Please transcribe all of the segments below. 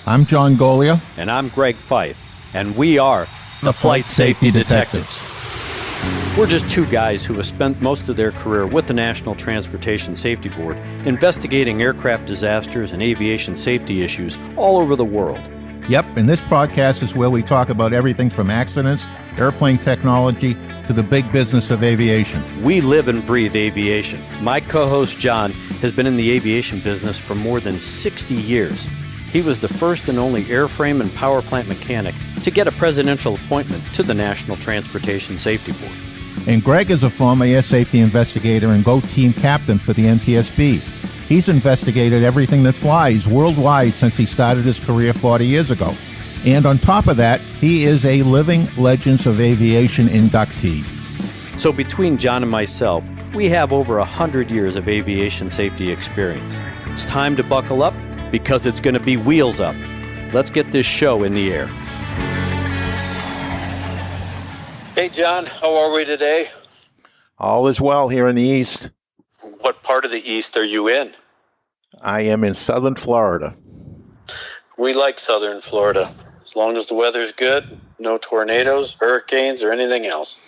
I'm John Golia. And I'm Greg Fife. And we are the Flight Safety Detectives. We're just two guys who have spent most of their career with the National Transportation Safety Board investigating aircraft disasters and aviation safety issues all over the world. Yep, and this podcast is where we talk about everything from accidents, airplane technology, to the big business of aviation. We live and breathe aviation. My co-host John has been in the aviation business for more than 60 years. He was the first and only airframe and power plant mechanic to get a presidential appointment to the National Transportation Safety Board. And Greg is a former air safety investigator and GO team captain for the NTSB. He's investigated everything that flies worldwide since he started his career 40 years ago. And on top of that, he is a Living Legends of Aviation inductee. So between John and myself, we have over 100 years of aviation safety experience. It's time to buckle up because it's going to be wheels up. Let's get this show in the air. Hey, John, how are we today? All is well here in the East. What part of the East are you in? I am in southern Florida. We like southern Florida. As long as the weather's good, no tornadoes, hurricanes, or anything else.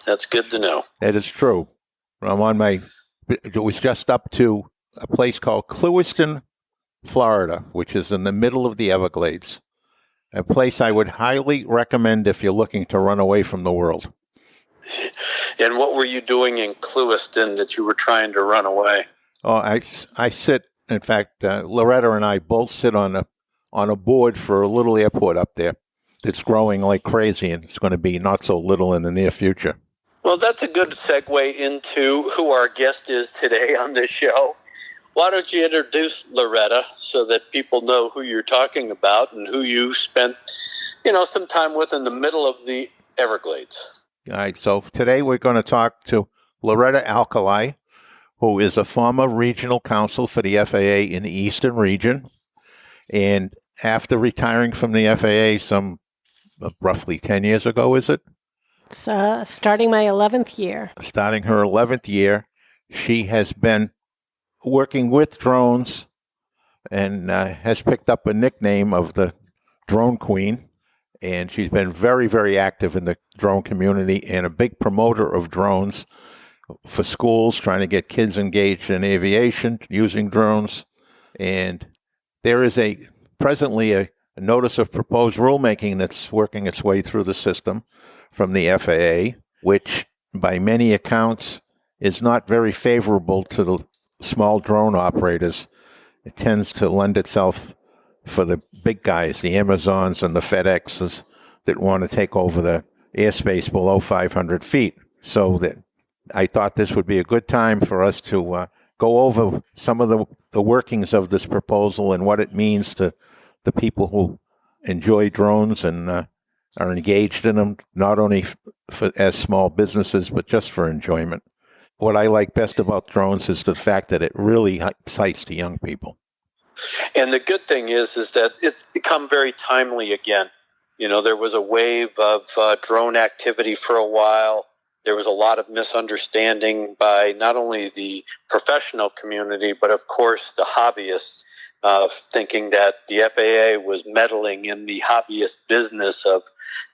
That's good to know. That is true. It was just up to a place called Clewiston, Florida, which is in the middle of the Everglades. A place I would highly recommend if you're looking to run away from the world. And what were you doing in Clewiston that you were trying to run away? Oh, I sit, in fact, Loretta and I both sit on a board for a little airport up there that's growing like crazy, and it's going to be not so little in the near future. Well, that's a good segue into who our guest is today on this show. Why don't you introduce Loretta so that people know who you're talking about and who you spent, some time with in the middle of the Everglades. All right, so today we're going to talk to Loretta Alkalay, who is a former regional counsel for the FAA in the Eastern Region. And after retiring from the FAA some roughly 10 years ago, is it? It's starting my 11th year. Starting her 11th year, she has been working with drones and has picked up a nickname of the Drone Queen. And she's been very, very active in the drone community and a big promoter of drones for schools, trying to get kids engaged in aviation using drones. And there is presently a notice of proposed rulemaking that's working its way through the system from the FAA, which by many accounts is not very favorable to the small drone operators. It tends to lend itself for the big guys, the Amazons and the FedExes that want to take over the airspace below 500 feet. So that I thought this would be a good time for us to go over some of the workings of this proposal and what it means to the people who enjoy drones and are engaged in them, not only as small businesses, but just for enjoyment. What I like best about drones is the fact that it really excites the young people. And the good thing is that it's become very timely again. There was a wave of drone activity for a while. There was a lot of misunderstanding by not only the professional community, but of course the hobbyists, thinking that the FAA was meddling in the hobbyist business of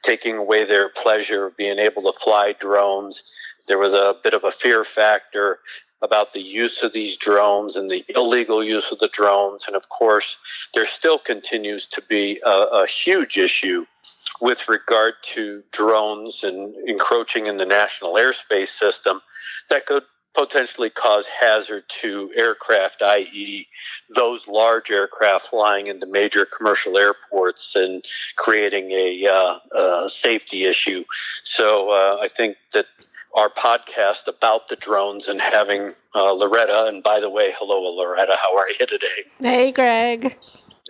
taking away their pleasure of being able to fly drones. There was a bit of a fear factor about the use of these drones and the illegal use of the drones. And of course, there still continues to be a huge issue with regard to drones and encroaching in the national airspace system that could potentially cause hazard to aircraft, i.e. those large aircraft flying into major commercial airports and creating a safety issue. So I think that our podcast about the drones and having Loretta, and by the way, hello, Loretta, how are you today? Hey, Greg.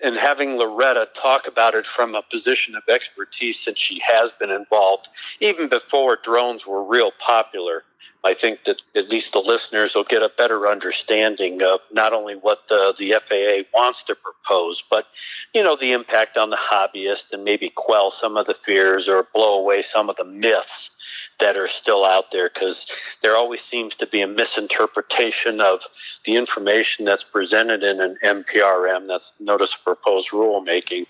And having Loretta talk about it from a position of expertise, since she has been involved even before drones were real popular, I think that at least the listeners will get a better understanding of not only what the FAA wants to propose, but, the impact on the hobbyist and maybe quell some of the fears or blow away some of the myths that are still out there, because there always seems to be a misinterpretation of the information that's presented in an NPRM, that's Notice of Proposed Rulemaking.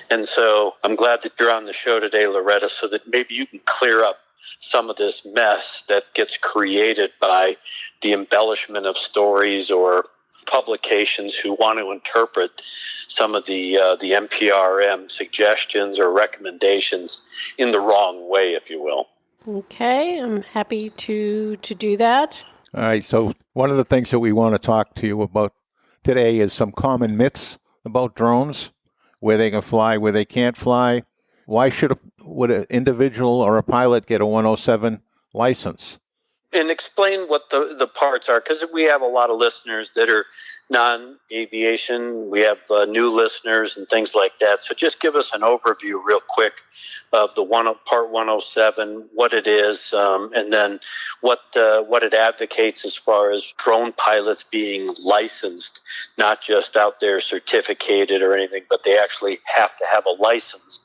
And so I'm glad that you're on the show today, Loretta, so that maybe you can clear up some of this mess that gets created by the embellishment of stories or publications who want to interpret some of the NPRM suggestions or recommendations in the wrong way, if you will. Okay, I'm happy to do that. All right, so one of the things that we want to talk to you about today is some common myths about drones, where they can fly, where they can't fly. Why would an individual or a pilot get a 107 license? And explain what the parts are, because we have a lot of listeners that are non-aviation. We have new listeners and things like that. So just give us an overview real quick of the Part 107, what it is, and then what it advocates as far as drone pilots being licensed, not just out there certificated or anything, but they actually have to have a license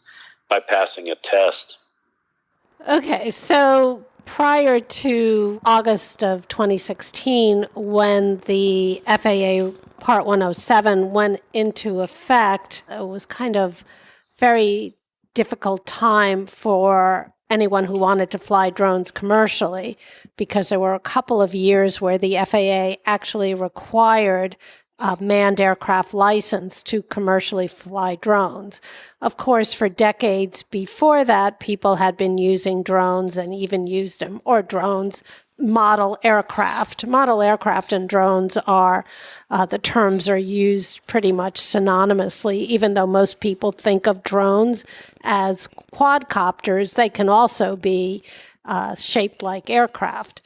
by passing a test. Okay, so prior to August of 2016, when the FAA Part 107 went into effect, it was kind of very difficult time for anyone who wanted to fly drones commercially, because there were a couple of years where the FAA actually required a manned aircraft license to commercially fly drones. Of course, for decades before that, people had been using drones and even used them, or drones, model aircraft. Model aircraft and drones are, the terms are used pretty much synonymously. Even though most people think of drones as quadcopters, they can also be shaped like aircraft.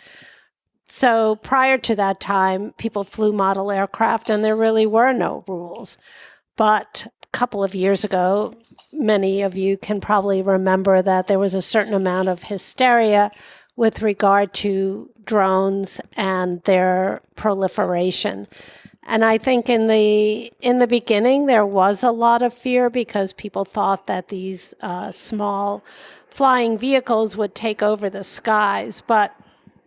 So prior to that time, people flew model aircraft and there really were no rules. But a couple of years ago, many of you can probably remember that there was a certain amount of hysteria with regard to drones and their proliferation. And I think in the beginning, there was a lot of fear because people thought that these small flying vehicles would take over the skies. But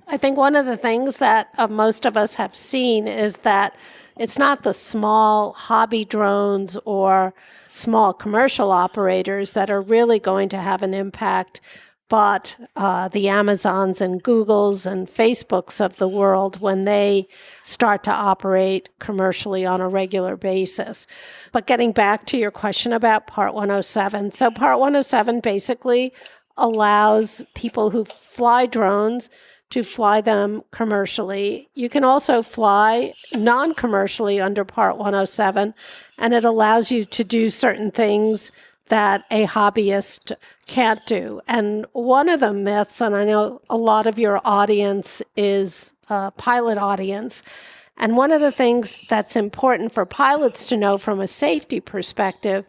I think one of the things that most of us have seen is that it's not the small hobby drones or small commercial operators that are really going to have an impact, but the Amazons and Googles and Facebooks of the world when they start to operate commercially on a regular basis. But getting back to your question about Part 107, so Part 107 basically allows people who fly drones to fly them commercially. You can also fly non-commercially under Part 107, and it allows you to do certain things that a hobbyist can't do. And one of the myths, and I know a lot of your audience is a pilot audience, and one of the things that's important for pilots to know from a safety perspective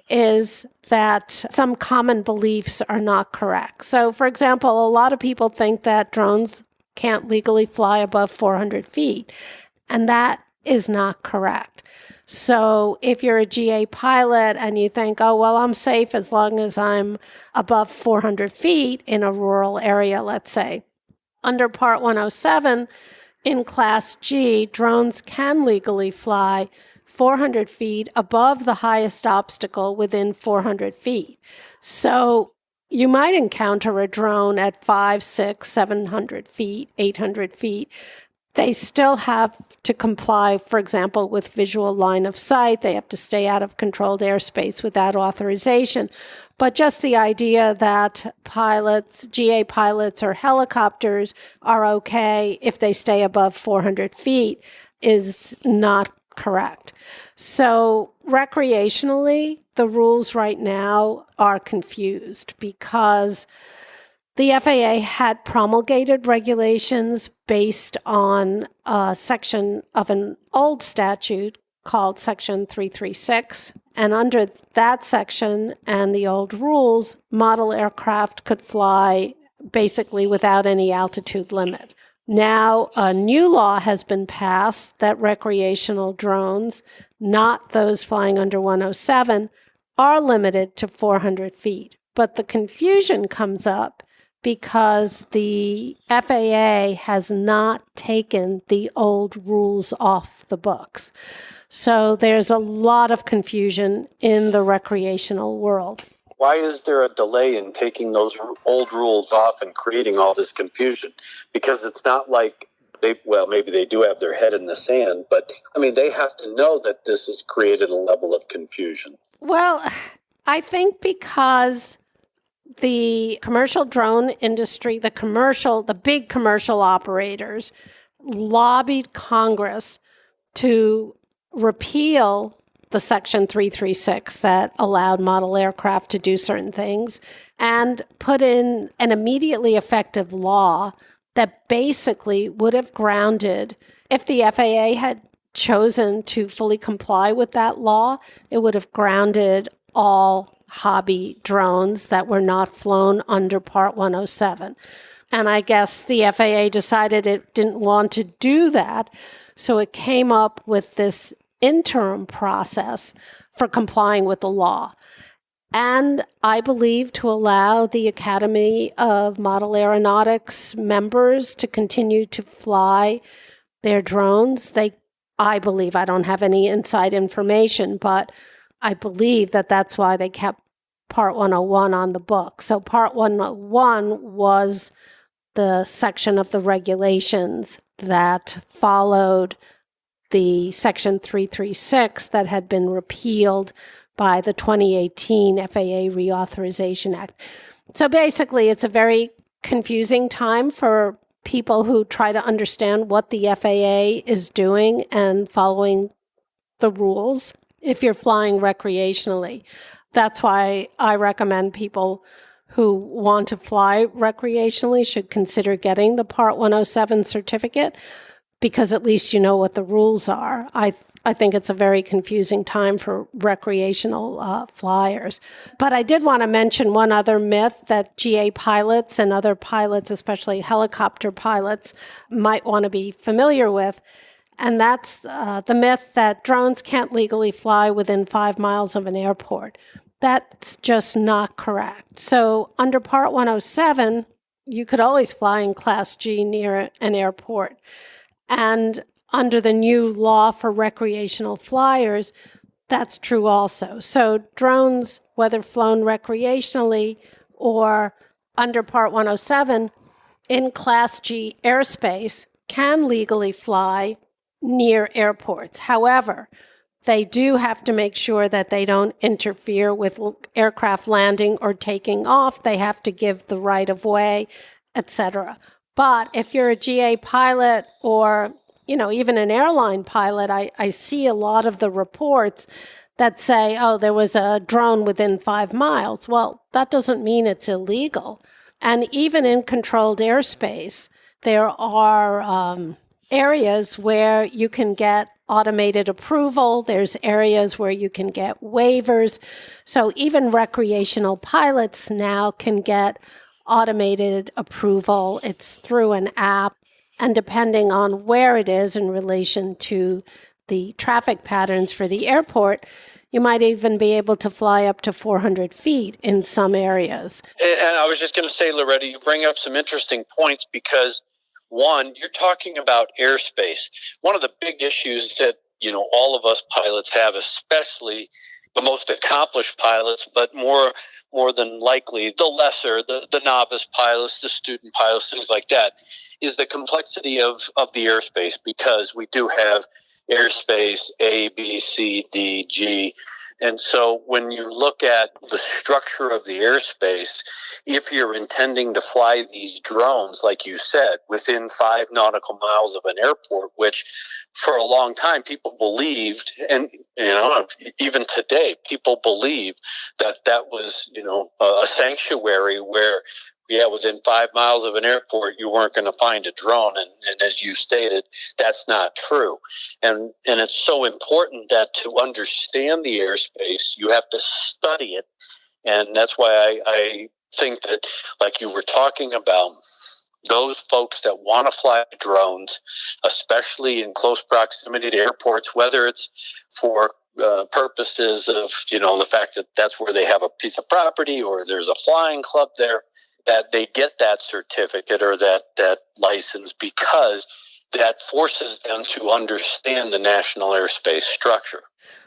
is that some common beliefs are not correct. So, for example, a lot of people think that drones can't legally fly above 400 feet, and that is not correct. So if you're a GA pilot and you think, oh, well, I'm safe as long as I'm above 400 feet in a rural area, let's say, under Part 107, in Class G, drones can legally fly 400 feet above the highest obstacle within 400 feet. So you might encounter a drone at 500, 600, 700 feet, 800 feet. They still have to comply, for example, with visual line of sight. They have to stay out of controlled airspace without authorization. But just the idea that pilots, GA pilots or helicopters are okay if they stay above 400 feet is not correct. So recreationally, the rules right now are confused because the FAA had promulgated regulations based on a section of an old statute called Section 336. And under that section and the old rules, model aircraft could fly basically without any altitude limit. Now, a new law has been passed that recreational drones, not those flying under 107, are limited to 400 feet. But the confusion comes up because the FAA has not taken the old rules off the books. So there's a lot of confusion in the recreational world. Why is there a delay in taking those old rules off and creating all this confusion? Because it's not like maybe they do have their head in the sand, but I mean, they have to know that this has created a level of confusion. Well, I think because the commercial drone industry, the big commercial operators lobbied Congress to repeal the Section 336 that allowed model aircraft to do certain things and put in an immediately effective law that basically would have grounded, if the FAA had chosen to fully comply with that law, it would have grounded all hobby drones that were not flown under Part 107. And I guess the FAA decided it didn't want to do that, so it came up with this interim process for complying with the law. And I believe to allow the Academy of Model Aeronautics members to continue to fly their drones. I believe, I don't have any inside information, but I believe that that's why they kept Part 101 on the book. So Part 101 was the section of the regulations that followed the Section 336 that had been repealed by the 2018 FAA Reauthorization Act. So basically, it's a very confusing time for people who try to understand what the FAA is doing and following the rules if you're flying recreationally. That's why I recommend people who want to fly recreationally should consider getting the Part 107 certificate, because at least you know what the rules are. I think it's a very confusing time for recreational flyers. But I did want to mention one other myth that GA pilots and other pilots, especially helicopter pilots, might want to be familiar with. And that's the myth that drones can't legally fly within 5 miles of an airport. That's just not correct. So under Part 107, you could always fly in Class G near an airport. And under the new law for recreational flyers, that's true also. So drones, whether flown recreationally or under Part 107, in Class G airspace, can legally fly near airports. However, they do have to make sure that they don't interfere with aircraft landing or taking off. They have to give the right of way, etc. But if you're a GA pilot or even an airline pilot, I see a lot of the reports that say, oh, there was a drone within 5 miles. Well, that doesn't mean it's illegal. And even in controlled airspace, there are areas where you can get automated approval. There's areas where you can get waivers. So even recreational pilots now can get automated approval. It's through an app. And depending on where it is in relation to the traffic patterns for the airport, you might even be able to fly up to 400 feet in some areas. And I was just going to say, Loretta, you bring up some interesting points because, one, you're talking about airspace. One of the big issues that, all of us pilots have, especially the most accomplished pilots, but more than likely the lesser, the novice pilots, the student pilots, things like that, is the complexity of the airspace, because we do have airspace A, B, C, D, G. And so when you look at the structure of the airspace, if you're intending to fly these drones, like you said, within 5 nautical miles of an airport, which for a long time people believed, and even today people believe that was a sanctuary where within 5 miles of an airport you weren't going to find a drone, and as you stated, that's not true. And it's so important that to understand the airspace you have to study it, and that's why I think that, like you were talking about, those folks that want to fly drones, especially in close proximity to airports, whether it's for purposes of the fact that that's where they have a piece of property or there's a flying club there, that they get that certificate or that license, because that forces them to understand the national airspace structure.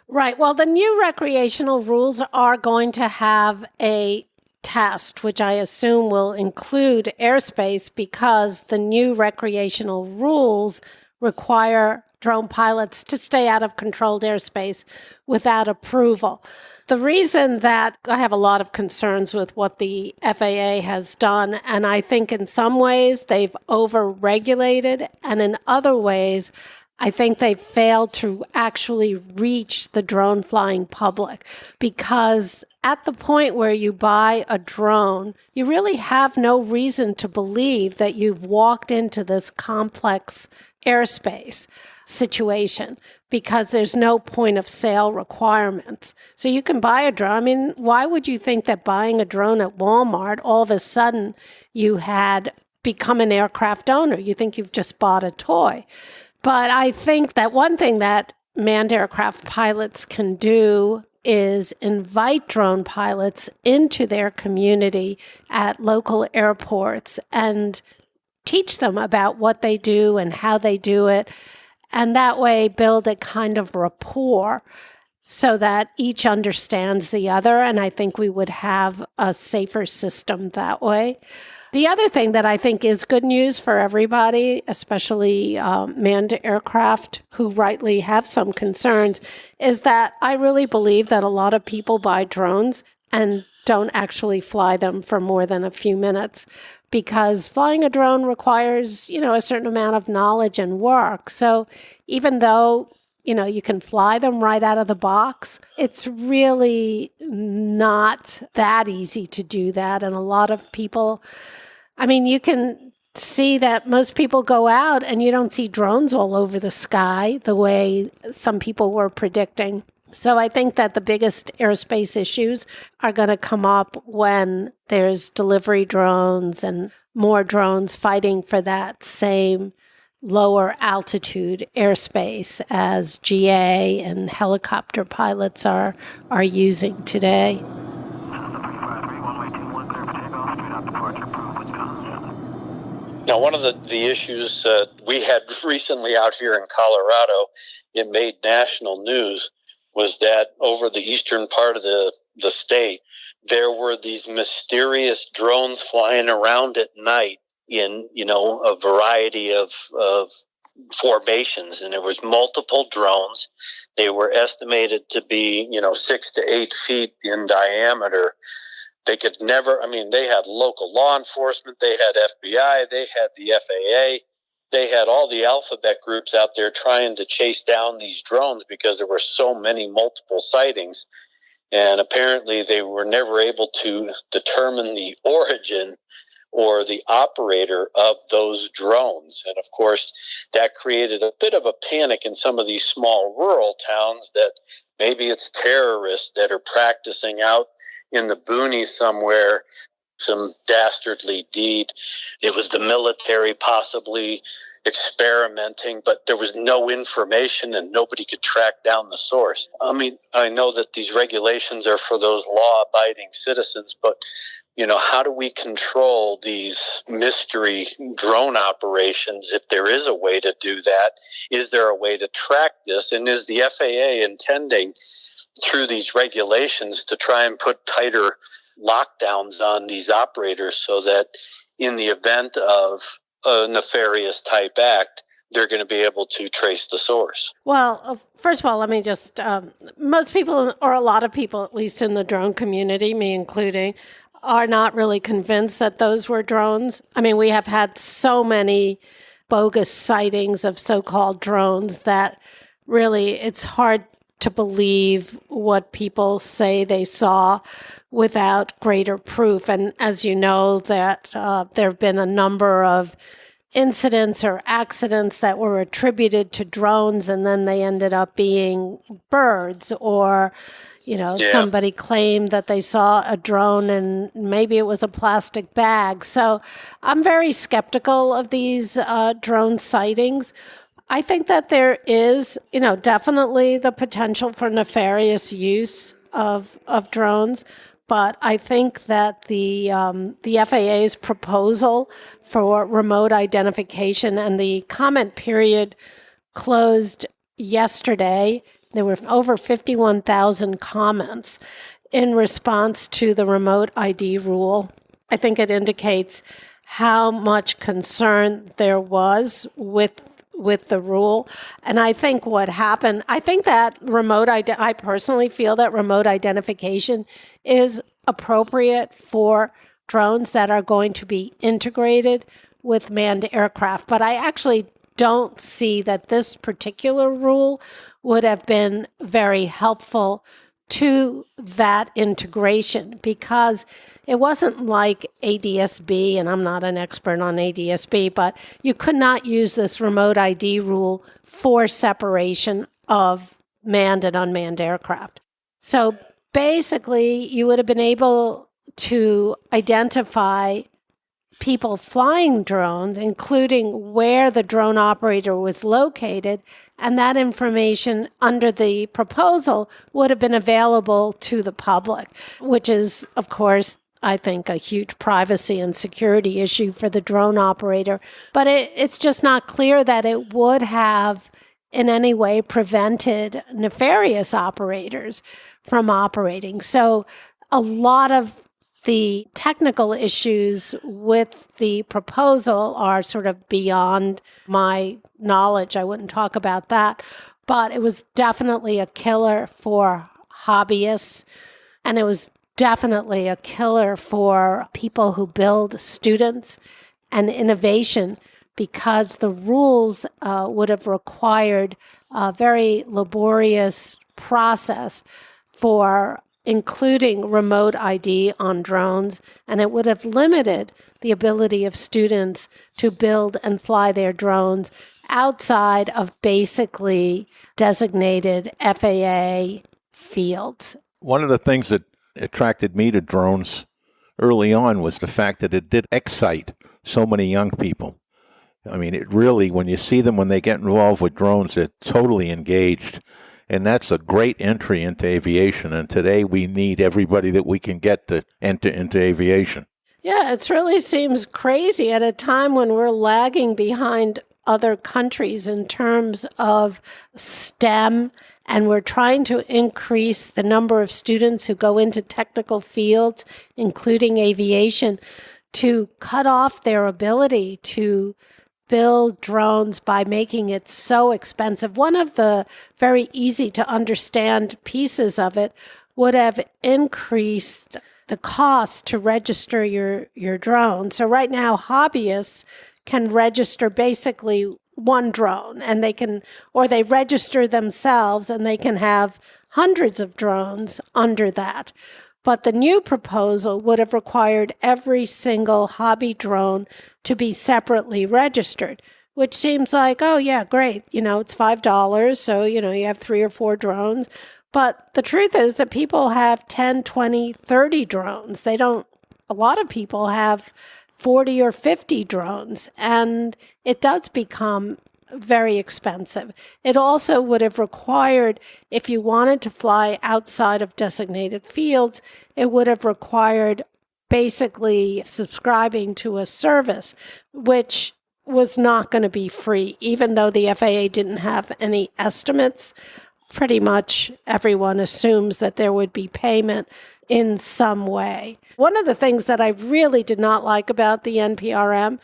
Right. Well, the new recreational rules are going to have a test, which I assume will include airspace, because the new recreational rules require drone pilots to stay out of controlled airspace without approval. The reason that I have a lot of concerns with what the FAA has done, and I think in some ways they've over-regulated, and in other ways I think they failed to actually reach the drone flying public, because at the point where you buy a drone, you really have no reason to believe that you've walked into this complex airspace situation, because there's no point of sale requirements. So you can buy a drone. I mean, why would you think that buying a drone at Walmart, all of a sudden you had become an aircraft owner? You think you've just bought a toy. But I think that one thing that manned aircraft pilots can do is invite drone pilots into their community at local airports and teach them about what they do and how they do it, and that way build a kind of rapport so that each understands the other, and I think we would have a safer system that way. The other thing that I think is good news for everybody, especially manned aircraft who rightly have some concerns, is that I really believe that a lot of people buy drones and don't actually fly them for more than a few minutes, because flying a drone requires, a certain amount of knowledge and work. So even though you can fly them right out of the box, it's really not that easy to do that. And a lot of people, you can see that most people go out and you don't see drones all over the sky the way some people were predicting. So I think that the biggest airspace issues are going to come up when there's delivery drones and more drones fighting for that same lower altitude airspace as GA and helicopter pilots are using today. Now, one of the issues we had recently out here in Colorado, it made national news, was that over the eastern part of the state, there were these mysterious drones flying around at night in, a variety of formations. And there was multiple drones. They were estimated to be, 6 to 8 feet in diameter. They could never, they had local law enforcement, they had FBI, they had the FAA, they had all the alphabet groups out there trying to chase down these drones because there were so many multiple sightings. And apparently they were never able to determine the origin or the operator of those drones. And of course, that created a bit of a panic in some of these small rural towns that maybe it's terrorists that are practicing out in the boonies somewhere, some dastardly deed. It was the military possibly experimenting, but there was no information and nobody could track down the source. I know that these regulations are for those law-abiding citizens, but how do we control these mystery drone operations if there is a way to do that? Is there a way to track this? And is the FAA intending through these regulations to try and put tighter lockdowns on these operators so that in the event of a nefarious type act, they're going to be able to trace the source? Well, first of all, let me just, most people, or a lot of people, at least in the drone community, me including, are not really convinced that those were drones. We have had so many bogus sightings of so-called drones that really it's hard to believe what people say they saw without greater proof. And as you know, that there have been a number of incidents or accidents that were attributed to drones, and then they ended up being birds, or somebody claimed that they saw a drone and maybe it was a plastic bag. So I'm very skeptical of these drone sightings. I think that there is, definitely the potential for nefarious use of drones, but I think that the FAA's proposal for remote identification and the comment period closed yesterday. There were over 51,000 comments in response to the remote ID rule. I think it indicates how much concern there was with the rule. And I think what happened, I think that I personally feel that remote identification is appropriate for drones that are going to be integrated with manned aircraft. But I actually don't see that this particular rule would have been very helpful to that integration, because it wasn't like ADSB, and I'm not an expert on ADSB, but you could not use this remote ID rule for separation of manned and unmanned aircraft. So basically, you would have been able to identify people flying drones, including where the drone operator was located, and that information under the proposal would have been available to the public, which is, of course, I think a huge privacy and security issue for the drone operator. But it's just not clear that it would have in any way prevented nefarious operators from operating. So a lot of the technical issues with the proposal are sort of beyond my knowledge. I wouldn't talk about that. But it was definitely a killer for hobbyists, and it was definitely a killer for people who build students and innovation, because the rules would have required a very laborious process for including remote ID on drones, and it would have limited the ability of students to build and fly their drones outside of basically designated FAA fields. One of the things that attracted me to drones early on was the fact that it did excite so many young people. I mean, it really, when you see them, when they get involved with drones, they're totally engaged. And that's a great entry into aviation. And today we need everybody that we can get to enter into aviation. Yeah, it really seems crazy at a time when we're lagging behind other countries in terms of STEM, and we're trying to increase the number of students who go into technical fields, including aviation, to cut off their ability to build drones by making it so expensive. One of the very easy to understand pieces of it would have increased the cost to register your drone. So right now, hobbyists can register basically one drone, and they register themselves, and they can have hundreds of drones under that. But the new proposal would have required every single hobby drone to be separately registered, which seems like, oh, yeah, great. It's $5. So, you have 3 or 4 drones. But the truth is that people have 10, 20, 30 drones. A lot of people have 40 or 50 drones, and it does become very expensive. It also would have required, if you wanted to fly outside of designated fields, it would have required basically subscribing to a service, which was not going to be free, even though the FAA didn't have any estimates. Pretty much everyone assumes that there would be payment in some way. One of the things that I really did not like about the NPRM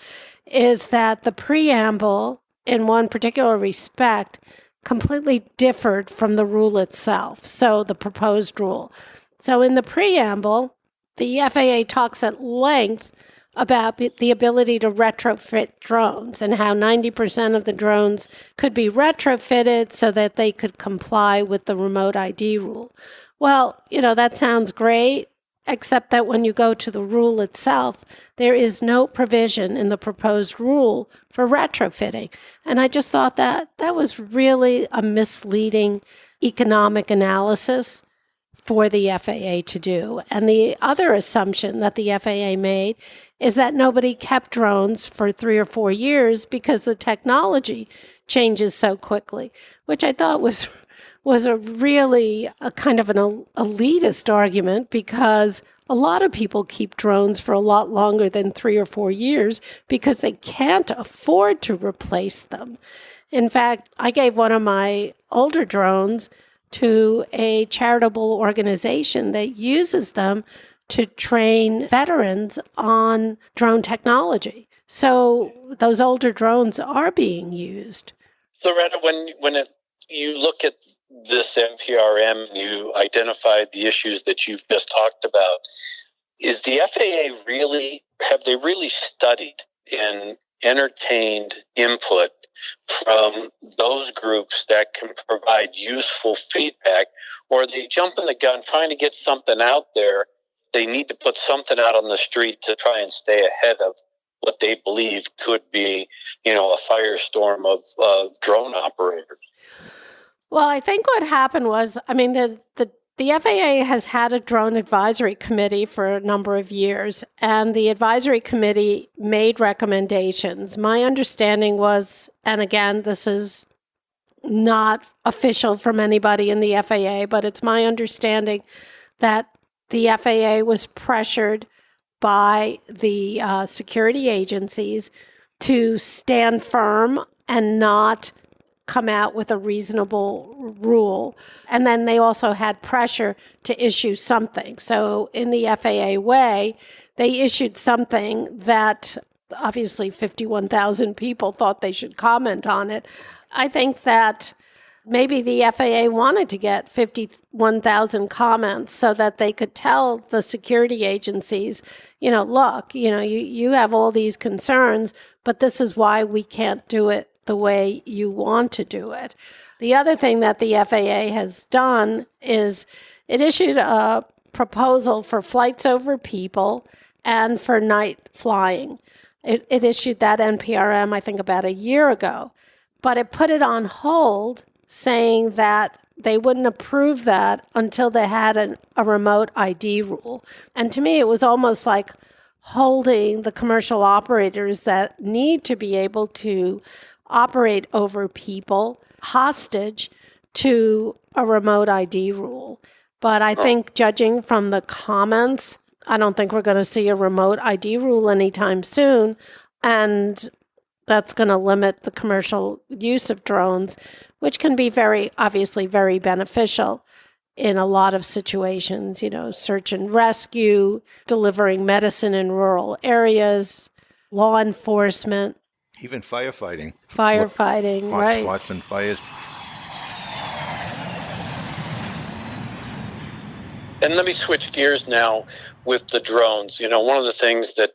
is that the preamble, in one particular respect, completely differed from the rule itself, so the proposed rule. So in the preamble, the FAA talks at length about the ability to retrofit drones and how 90% of the drones could be retrofitted so that they could comply with the remote ID rule. Well, that sounds great, except that when you go to the rule itself, there is no provision in the proposed rule for retrofitting. And I just thought that was really a misleading economic analysis for the FAA to do. And the other assumption that the FAA made is that nobody kept drones for 3 or 4 years because the technology changes so quickly, which I thought was was a really a kind of an elitist argument, because a lot of people keep drones for a lot longer than 3 or 4 years because they can't afford to replace them. In fact, I gave one of my older drones to a charitable organization that uses them to train veterans on drone technology. So those older drones are being used. Loretta, you look at this NPRM, you identified the issues that you've just talked about. Is the have they really studied and entertained input from those groups that can provide useful feedback, or are they jumping the gun trying to get something out there? They need to put something out on the street to try and stay ahead of what they believe could be, a firestorm of drone operators. Well, I think what happened was, the FAA has had a drone advisory committee for a number of years, and the advisory committee made recommendations. My understanding was, and again, this is not official from anybody in the FAA, but it's my understanding that the FAA was pressured by the security agencies to stand firm and not come out with a reasonable rule. And then they also had pressure to issue something. So in the FAA way, they issued something that obviously 51,000 people thought they should comment on it. I think that maybe the FAA wanted to get 51,000 comments so that they could tell the security agencies, look, you have all these concerns, but this is why we can't do it the way you want to do it. The other thing that the FAA has done is it issued a proposal for flights over people and for night flying. It issued that NPRM, I think, about a year ago, but it put it on hold, saying that they wouldn't approve that until they had a remote ID rule. And to me, it was almost like holding the commercial operators that need to be able to operate over people hostage to a remote ID rule. But I think, judging from the comments, I don't think we're going to see a remote ID rule anytime soon. And that's going to limit the commercial use of drones, which can be obviously very beneficial in a lot of situations, search and rescue, delivering medicine in rural areas, law enforcement. Even firefighting. Firefighting, Hot right. spots and fires. And let me switch gears now with the drones. One of the things that,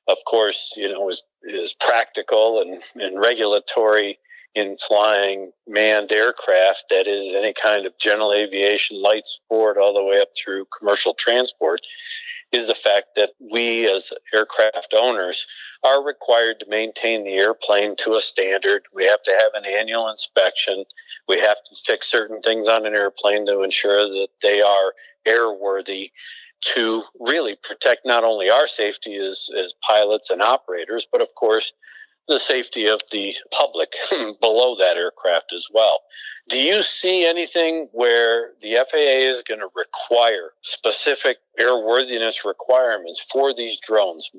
of course, is practical and regulatory in flying manned aircraft, that is any kind of general aviation, light sport, all the way up through commercial transport, is the fact that we as aircraft owners are required to maintain the airplane to a standard. We have to have an annual inspection. We have to fix certain things on an airplane to ensure that they are airworthy, to really protect not only our safety as pilots and operators, but of course the safety of the public below that aircraft as well. Do you see anything where the FAA is going to require specific airworthiness requirements for these drones,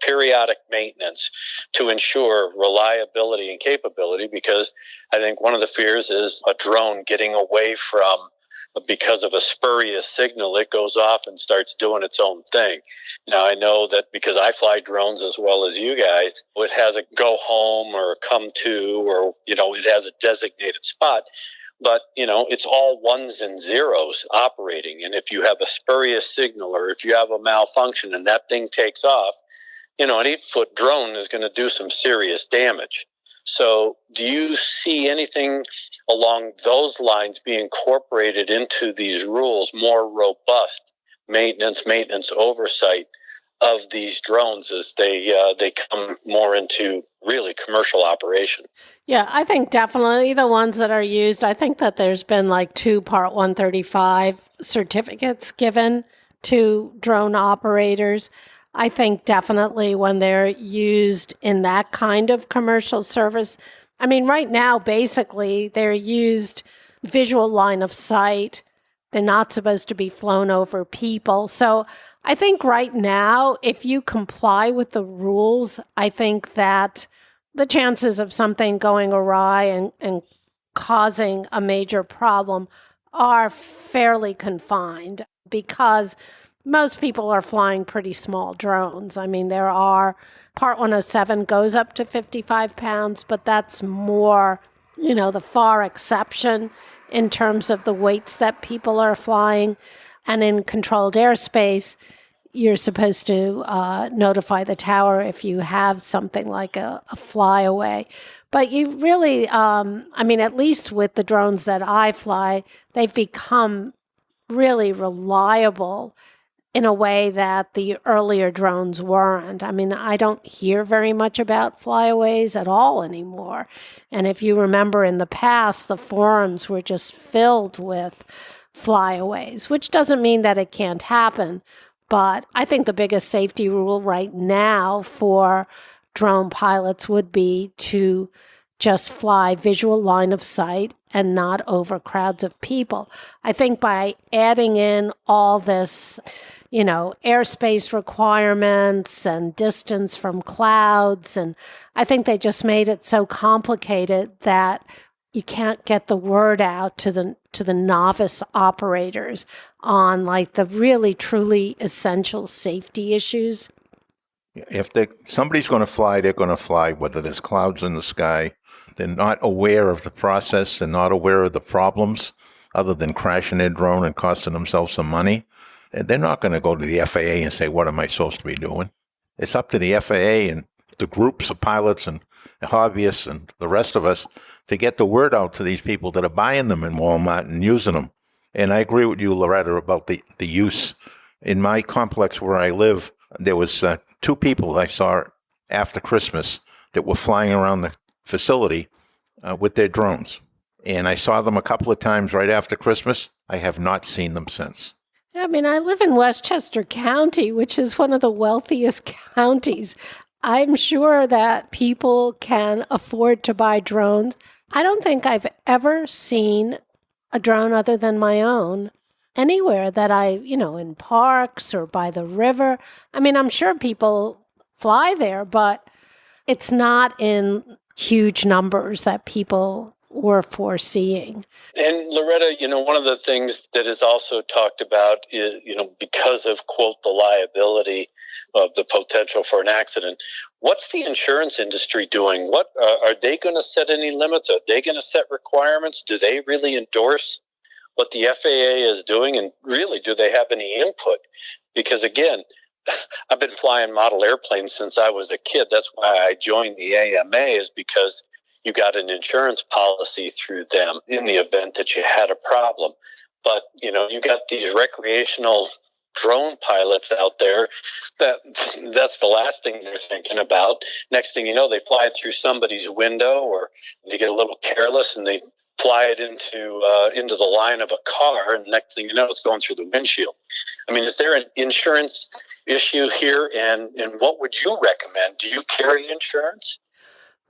periodic maintenance to ensure reliability and capability? Because I think one of the fears is a drone getting away from, because of a spurious signal, it goes off and starts doing its own thing. Now, I know that because I fly drones as well as you guys, it has a go home or a come to, or, it has a designated spot. But, it's all ones and zeros operating. And if you have a spurious signal, or if you have a malfunction and that thing takes off, an 8-foot drone is going to do some serious damage. So do you see anything along those lines being incorporated into these rules, more robust maintenance oversight of these drones as they come more into really commercial operation? Yeah, I think definitely the ones that are used, I think that there's been like 2 Part 135 certificates given to drone operators. I think definitely when they're used in that kind of commercial service, right now, basically, they're used visual line of sight. They're not supposed to be flown over people. So I think right now, if you comply with the rules, I think that the chances of something going awry and causing a major problem are fairly confined because most people are flying pretty small drones. I mean, there are, Part 107 goes up to 55 pounds, but that's more, the far exception in terms of the weights that people are flying. And in controlled airspace, you're supposed to notify the tower if you have something like a flyaway. But you really, at least with the drones that I fly, they've become really reliable in a way that the earlier drones weren't. I mean, I don't hear very much about flyaways at all anymore. And if you remember in the past, the forums were just filled with flyaways, which doesn't mean that it can't happen. But I think the biggest safety rule right now for drone pilots would be to just fly visual line of sight and not over crowds of people. I think by adding in all this, airspace requirements and distance from clouds, and I think they just made it so complicated that you can't get the word out to the novice operators on like the really truly essential safety issues. If somebody's going to fly, they're going to fly whether there's clouds in the sky. They're not aware of the process. They're not aware of the problems other than crashing their drone and costing themselves some money. And they're not going to go to the FAA and say, what am I supposed to be doing? It's up to the FAA and the groups of pilots and hobbyists and the rest of us to get the word out to these people that are buying them in Walmart and using them. And I agree with you, Loretta, about the use. In my complex where I live, there was 2 people I saw after Christmas that were flying around the facility with their drones. And I saw them a couple of times right after Christmas. I have not seen them since. I mean, I live in Westchester County, which is one of the wealthiest counties. I'm sure that people can afford to buy drones. I don't think I've ever seen a drone other than my own anywhere that in parks or by the river. I mean, I'm sure people fly there, but it's not in huge numbers that people were foreseeing. And Loretta, one of the things that is also talked about is, because of, quote, the liability of the potential for an accident, what's the insurance industry doing? What are they going to set any limits? Are they going to set requirements? Do they really endorse what the FAA is doing? And really, do they have any input? Because again, I've been flying model airplanes since I was a kid. That's why I joined the AMA, is because you got an insurance policy through them in the event that you had a problem. But, you got these recreational drone pilots out there that's the last thing they're thinking about. Next thing you know, they fly it through somebody's window, or they get a little careless and they fly it into the line of a car, and next thing you know, it's going through the windshield. I mean, is there an insurance issue here, and what would you recommend? Do you carry insurance?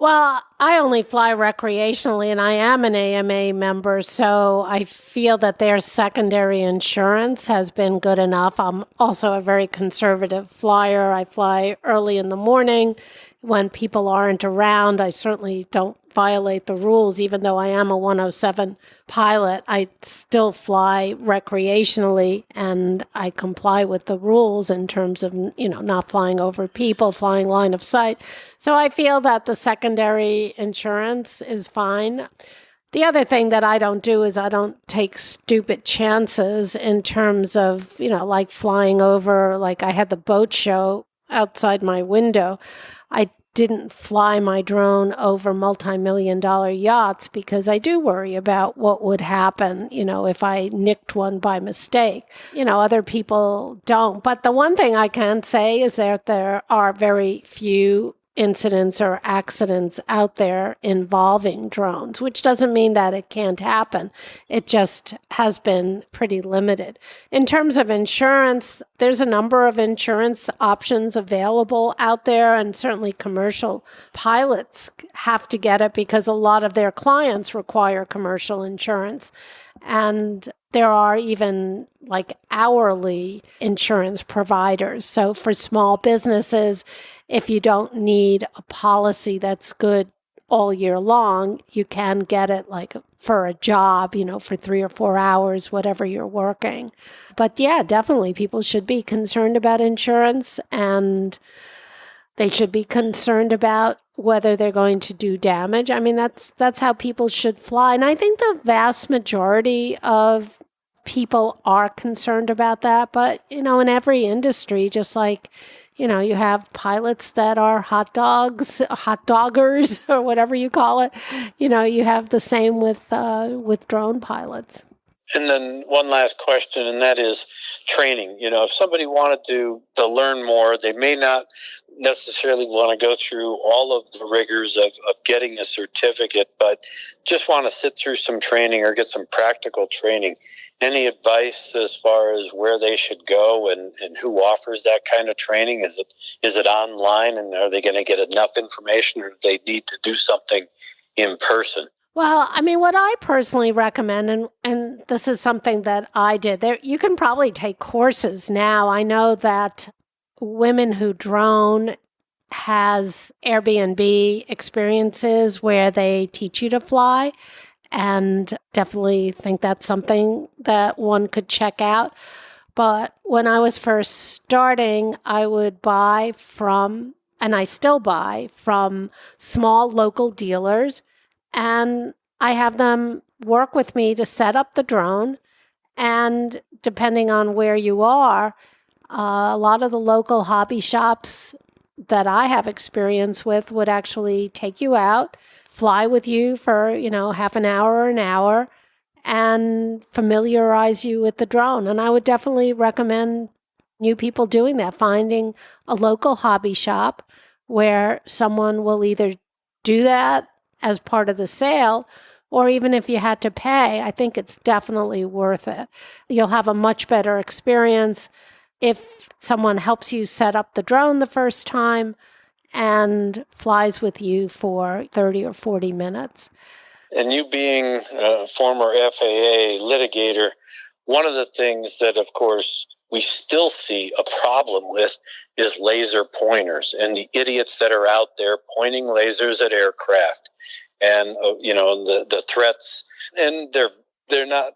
Well, I only fly recreationally, and I am an AMA member, so I feel that their secondary insurance has been good enough. I'm also a very conservative flyer. I fly early in the morning when people aren't around. I certainly don't violate the rules. Even though I am a 107 pilot, I still fly recreationally, and I comply with the rules in terms of, not flying over people, flying line of sight. So I feel that the secondary insurance is fine. The other thing that I don't do is I don't take stupid chances in terms of, like flying over, like I had the boat show outside my window. I didn't fly my drone over multi-million-dollar yachts because I do worry about what would happen, if I nicked one by mistake. Other people don't. But the one thing I can say is that there are very few incidents or accidents out there involving drones, which doesn't mean that it can't happen. It just has been pretty limited. In terms of insurance, there's a number of insurance options available out there, and certainly commercial pilots have to get it because a lot of their clients require commercial insurance. And there are even like hourly insurance providers. So for small businesses, if you don't need a policy that's good all year long, you can get it like for a job, for 3 or 4 hours, whatever you're working. But yeah, definitely people should be concerned about insurance, and they should be concerned about whether they're going to do damage. I mean, that's how people should fly. And I think the vast majority of people are concerned about that. But, in every industry, just like, you have pilots that are hot doggers, or whatever you call it. You have the same with drone pilots. And then one last question, and that is training. If somebody wanted to learn more, they may not necessarily want to go through all of the rigors of getting a certificate, but just want to sit through some training or get some practical training. Any advice as far as where they should go and who offers that kind of training? Is it online, and are they going to get enough information, or do they need to do something in person? Well, I mean, what I personally recommend, and this is something that I did, you can probably take courses now. I know that Women Who Drone has Airbnb experiences where they teach you to fly, and definitely think that's something that one could check out. But when I was first starting, I would buy from, and I still buy from, small local dealers, and I have them work with me to set up the drone. And depending on where you are, a lot of the local hobby shops that I have experience with would actually take you out, fly with you for, half an hour or an hour, and familiarize you with the drone. And I would definitely recommend new people doing that, finding a local hobby shop where someone will either do that as part of the sale, or even if you had to pay, I think it's definitely worth it. You'll have a much better experience if someone helps you set up the drone the first time and flies with you for 30 or 40 minutes. And you being a former FAA litigator, one of the things that, of course, we still see a problem with is laser pointers and the idiots that are out there pointing lasers at aircraft. And, the threats, and they're not,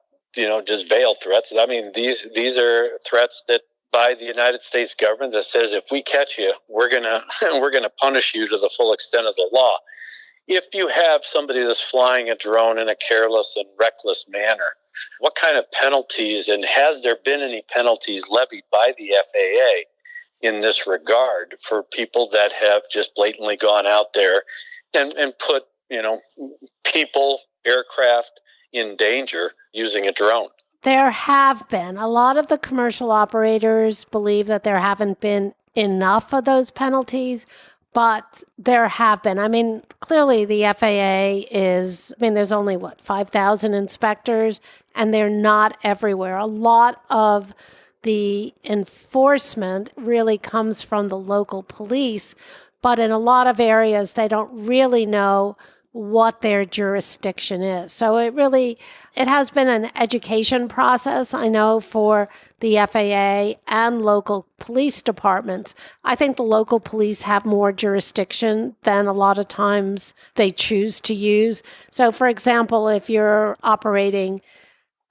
just veiled threats. I mean, these are threats that by the United States government that says, if we catch you, we're gonna punish you to the full extent of the law. If you have somebody that's flying a drone in a careless and reckless manner, what kind of penalties, and has there been any penalties levied by the FAA in this regard for people that have just blatantly gone out there and put, people, aircraft in danger using a drone? There have been. A lot of the commercial operators believe that there haven't been enough of those penalties, but there have been. I mean, clearly the FAA there's only 5,000 inspectors, and they're not everywhere. A lot of the enforcement really comes from the local police, but in a lot of areas, they don't really know what their jurisdiction is. So it has been an education process, I know, for the FAA and local police departments. I think the local police have more jurisdiction than a lot of times they choose to use. So, for example, if you're operating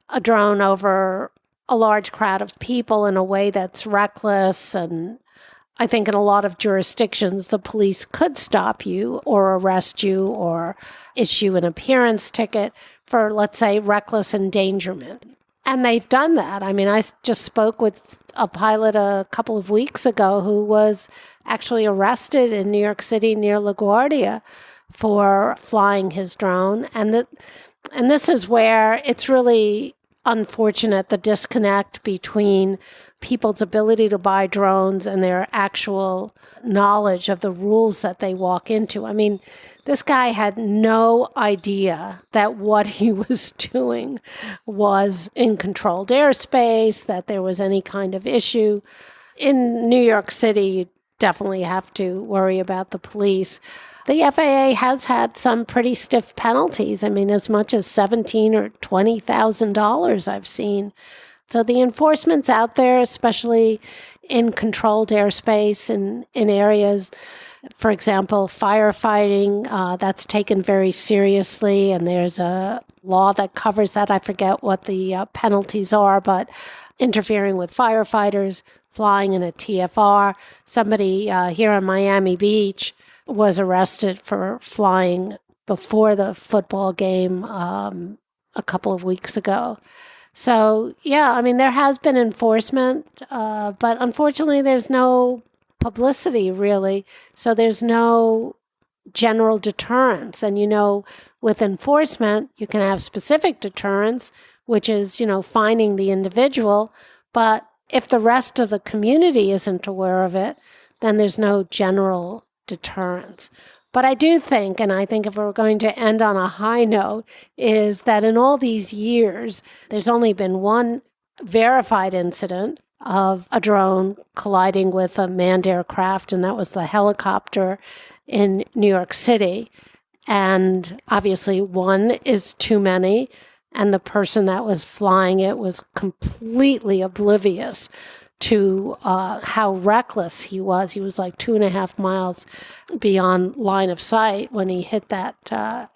a drone over a large crowd of people in a way that's reckless, and I think in a lot of jurisdictions, the police could stop you or arrest you or issue an appearance ticket for, let's say, reckless endangerment. And they've done that. I mean, I just spoke with a pilot a couple of weeks ago who was actually arrested in New York City near LaGuardia for flying his drone. And this is where it's really unfortunate, the disconnect between people's ability to buy drones and their actual knowledge of the rules that they walk into. I mean, this guy had no idea that what he was doing was in controlled airspace, that there was any kind of issue. In New York City, you definitely have to worry about the police. The FAA has had some pretty stiff penalties. I mean, as much as $17,000 or $20,000 I've seen. So the enforcement's out there, especially in controlled airspace and in areas, for example, firefighting, that's taken very seriously. And there's a law that covers that. I forget what the penalties are, but interfering with firefighters, flying in a TFR. Somebody here in Miami Beach was arrested for flying before the football game a couple of weeks ago. So, yeah, I mean, there has been enforcement, but unfortunately there's no publicity, really. So there's no general deterrence. And, with enforcement, you can have specific deterrence, which is, finding the individual. But if the rest of the community isn't aware of it, then there's no general deterrence. But I do think, and I think if we're going to end on a high note, is that in all these years, there's only been one verified incident of a drone colliding with a manned aircraft, and that was the helicopter in New York City. And obviously one is too many, and the person that was flying it was completely oblivious to how reckless he was. He was like 2.5 miles beyond line of sight when he hit that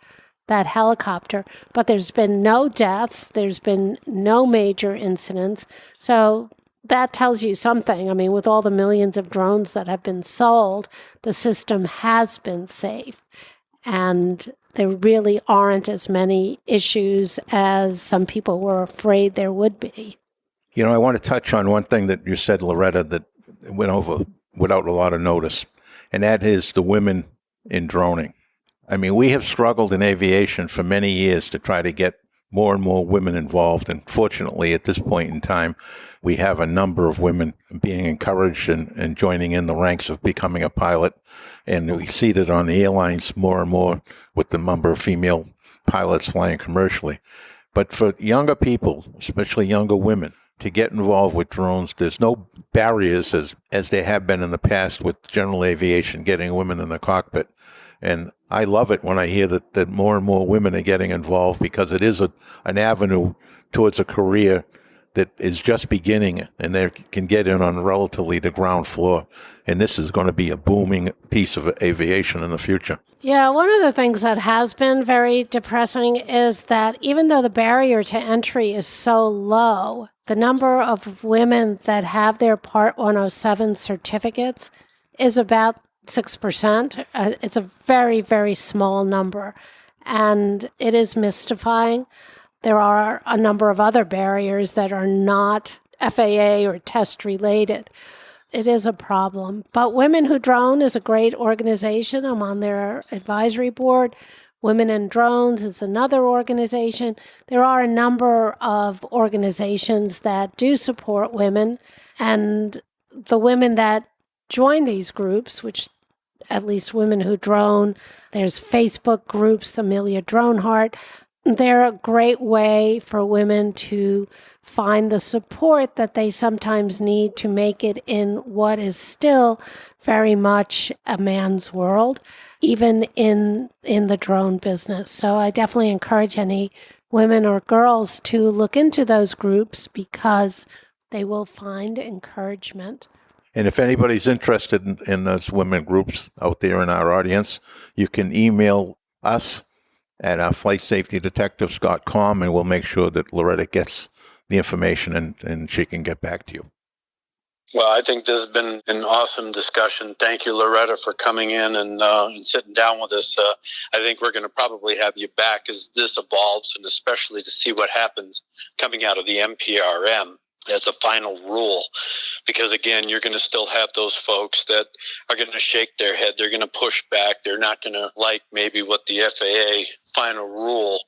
helicopter. But there's been no deaths. There's been no major incidents. So that tells you something. I mean, with all the millions of drones that have been sold, the system has been safe. And there really aren't as many issues as some people were afraid there would be. I want to touch on one thing that you said, Loretta, that went over without a lot of notice, and that is the women in droning. I mean, we have struggled in aviation for many years to try to get more and more women involved, and fortunately, at this point in time, we have a number of women being encouraged and joining in the ranks of becoming a pilot, and we see that on the airlines more and more with the number of female pilots flying commercially. But for younger people, especially younger women, to get involved with drones, there's no barriers as there have been in the past with general aviation, getting women in the cockpit. And I love it when I hear that more and more women are getting involved, because it is an avenue towards a career that is just beginning, and they can get in on relatively the ground floor. And this is going to be a booming piece of aviation in the future. Yeah, one of the things that has been very depressing is that even though the barrier to entry is so low, the number of women that have their Part 107 certificates is about 6%. It's a very, very small number, and it is mystifying. There are a number of other barriers that are not FAA or test related. It is a problem. But Women Who Drone is a great organization. I'm on their advisory board. Women in Drones is another organization. There are a number of organizations that do support women, and the women that join these groups, which at least Women Who Drone, there's Facebook groups, Amelia Droneheart. They're a great way for women to find the support that they sometimes need to make it in what is still very much a man's world, even in the drone business. So I definitely encourage any women or girls to look into those groups, because they will find encouragement. And if anybody's interested in those women groups out there in our audience, you can email us at flightsafetydetectives.com, and we'll make sure that Loretta gets the information and she can get back to you. Well, I think this has been an awesome discussion. Thank you, Loretta, for coming in and sitting down with us. I think we're going to probably have you back as this evolves, and especially to see what happens coming out of the NPRM as a final rule. Because, again, you're going to still have those folks that are going to shake their head. They're going to push back. They're not going to like maybe what the FAA final rule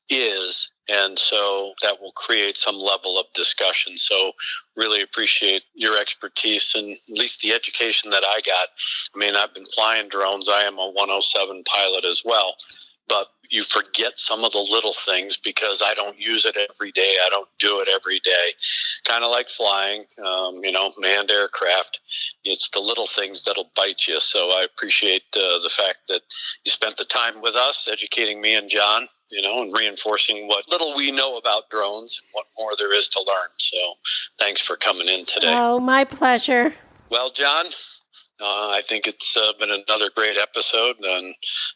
is. And so that will create some level of discussion. So really appreciate your expertise and at least the education that I got. I mean, I've been flying drones. I am a 107 pilot as well. But you forget some of the little things because I don't use it every day. I don't do it every day. Kind of like flying, manned aircraft. It's the little things that'll bite you. So I appreciate the fact that you spent the time with us, educating me and John, and reinforcing what little we know about drones and what more there is to learn. So thanks for coming in today. Oh, my pleasure. Well, John, I think it's been another great episode, and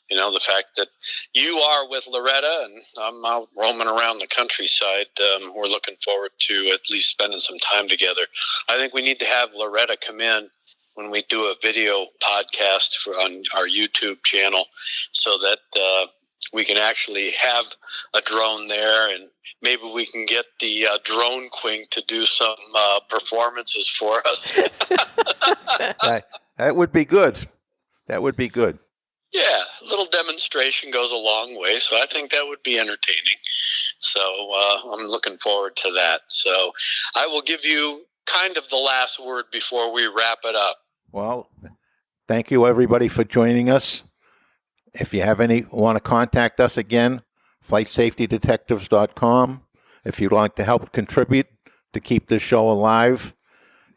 the fact that you are with Loretta and I'm out roaming around the countryside, we're looking forward to at least spending some time together. I think we need to have Loretta come in when we do a video podcast on our YouTube channel so that we can actually have a drone there, and maybe we can get the drone queen to do some performances for us. That would be good. That would be good. Yeah, a little demonstration goes a long way, so I think that would be entertaining. So I'm looking forward to that. So I will give you kind of the last word before we wrap it up. Well, thank you, everybody, for joining us. If you want to contact us again, flightsafetydetectives.com. If you'd like to help contribute to keep this show alive,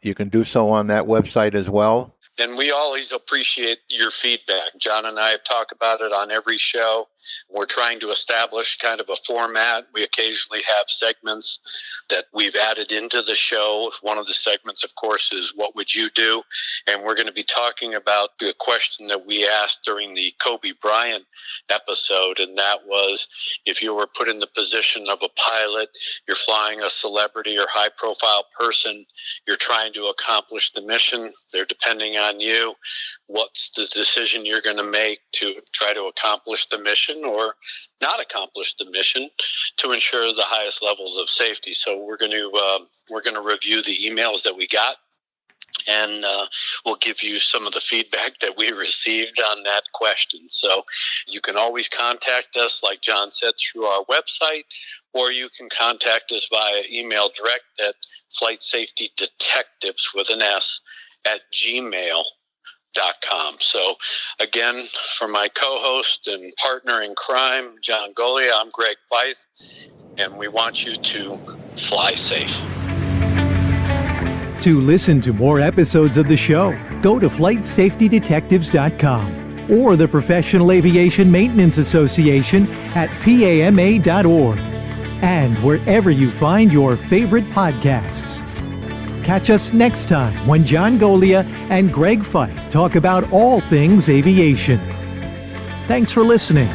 you can do so on that website as well. And we always appreciate your feedback. John and I have talked about it on every show. We're trying to establish kind of a format. We occasionally have segments that we've added into the show. One of the segments, of course, is What Would You Do? And we're going to be talking about the question that we asked during the Kobe Bryant episode, and that was, if you were put in the position of a pilot, you're flying a celebrity or high-profile person, you're trying to accomplish the mission, they're depending on you, what's the decision you're going to make to try to accomplish the mission or not accomplish the mission to ensure the highest levels of safety? So we're going to review the emails that we got, and we'll give you some of the feedback that we received on that question. So you can always contact us, like John said, through our website, or you can contact us via email direct at flightsafetydetectives with an S at gmail.com. So again, for my co-host and partner in crime, John Golia, I'm Greg Fife, and we want you to fly safe. To listen to more episodes of the show, go to flightsafetydetectives.com or the Professional Aviation Maintenance Association at PAMA.org, and wherever you find your favorite podcasts. Catch us next time when John Golia and Greg Fife talk about all things aviation. Thanks for listening.